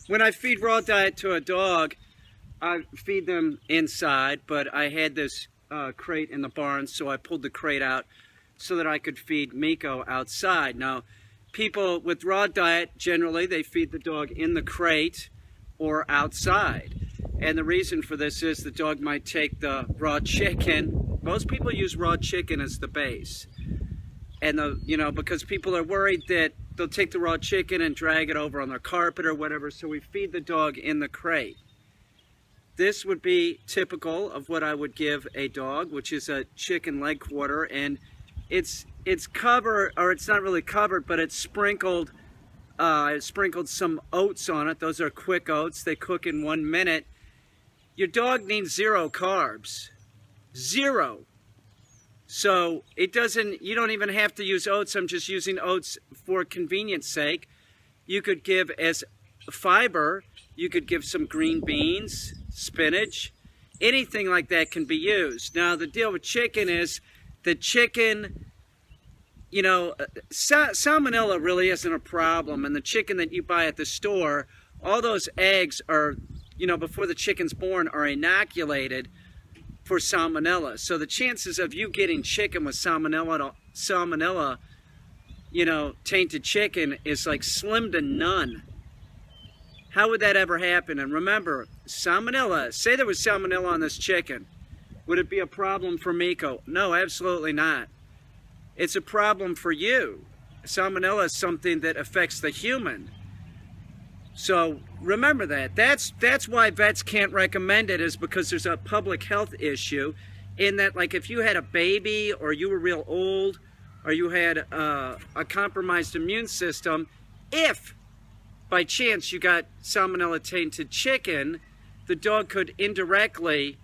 When I feed raw diet to a dog, I feed them inside, but I had this crate in the barn, so I pulled the crate out so that I could feed Miko outside. Now, people with raw diet, generally, they feed the dog in the crate or outside. And the reason for this is the dog might take the raw chicken. Most people use raw chicken as the base. And, because people are worried that they'll take the raw chicken and drag it over on their carpet or whatever, so we feed the dog in the crate. This would be typical of what I would give a dog, which is a chicken leg quarter, and it's covered, or it's not really covered, but it's sprinkled. I sprinkled some oats on it. Those are quick oats. They cook in 1 minute. Your dog needs 0 carbs. 0. So it doesn't, you don't even have to use oats. I'm just using oats for convenience sake. You could give as fiber, you could give some green beans, spinach, anything like that can be used. Now the deal with chicken is the chicken, salmonella really isn't a problem. And the chicken that you buy at the store, all those eggs are, before the chicken's born, are inoculated for salmonella. So the chances of you getting chicken with salmonella, tainted chicken is like slim to none. How would that ever happen? And remember, salmonella, say there was salmonella on this chicken. Would it be a problem for Miko? No, absolutely not. It's a problem for you. Salmonella is something that affects the human. So remember that. That's why vets can't recommend it, is because there's a public health issue in that, like, if you had a baby or you were real old or you had a compromised immune system, if by chance you got salmonella tainted chicken, the dog could indirectly,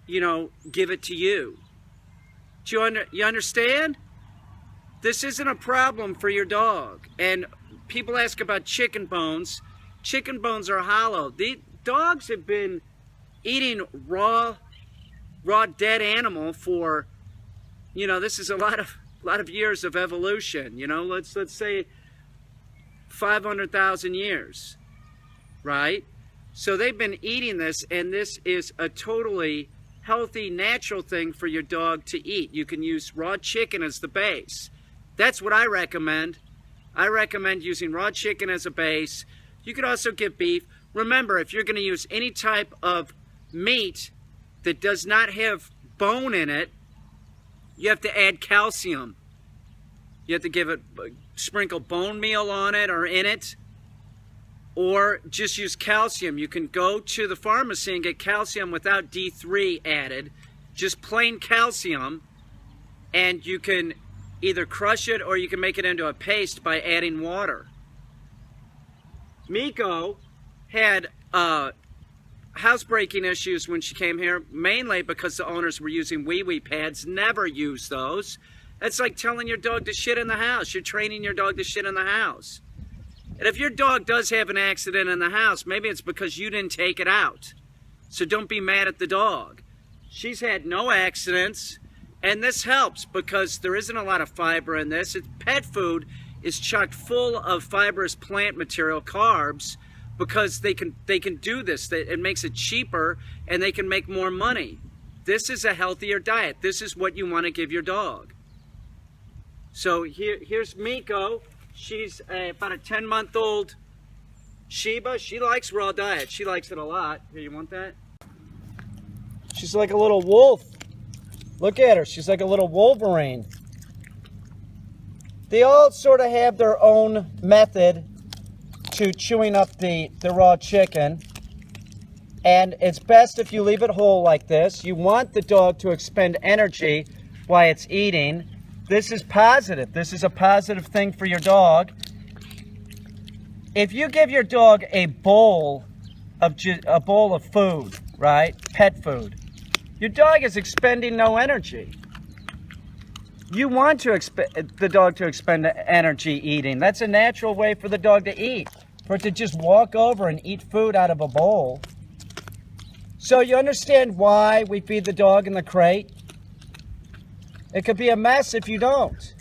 give it to you. Do you understand? This isn't a problem for your dog. And people ask about chicken bones. Chicken bones are hollow. The dogs have been eating raw dead animal for, this is a lot of years of evolution. Let's say 500,000 years, right? So they've been eating this, and this is a totally healthy, natural thing for your dog to eat. You can use raw chicken as the base. That's what I recommend. I recommend using raw chicken as a base. You could also give beef. Remember, if you're going to use any type of meat that does not have bone in it, you have to add calcium. You have to sprinkle bone meal on it or in it, or just use calcium. You can go to the pharmacy and get calcium without D3 added, just plain calcium, and you can either crush it or you can make it into a paste by adding water. Miko had housebreaking issues when she came here, mainly because the owners were using wee-wee pads. Never use those. That's like telling your dog to shit in the house. You're training your dog to shit in the house. And if your dog does have an accident in the house, maybe it's because you didn't take it out. So don't be mad at the dog. She's had no accidents, and this helps because there isn't a lot of fiber in this. Pet food is chock full of fibrous plant material, carbs, because they can do this. It makes it cheaper, and they can make more money. This is a healthier diet. This is what you want to give your dog. So here's Miko. She's about a 10-month-old Shiba. She likes raw diet. She likes it a lot. Here, you want that? She's like a little wolf. Look at her. She's like a little Wolverine. They all sort of have their own method to chewing up the raw chicken. And it's best if you leave it whole like this. You want the dog to expend energy while it's eating. This is positive. This is a positive thing for your dog. If you give your dog a bowl of food, right? Pet food. Your dog is expending no energy. You want the dog to expend energy eating. That's a natural way for the dog to eat. For it to just walk over and eat food out of a bowl. So you understand why we feed the dog in the crate? It could be a mess if you don't.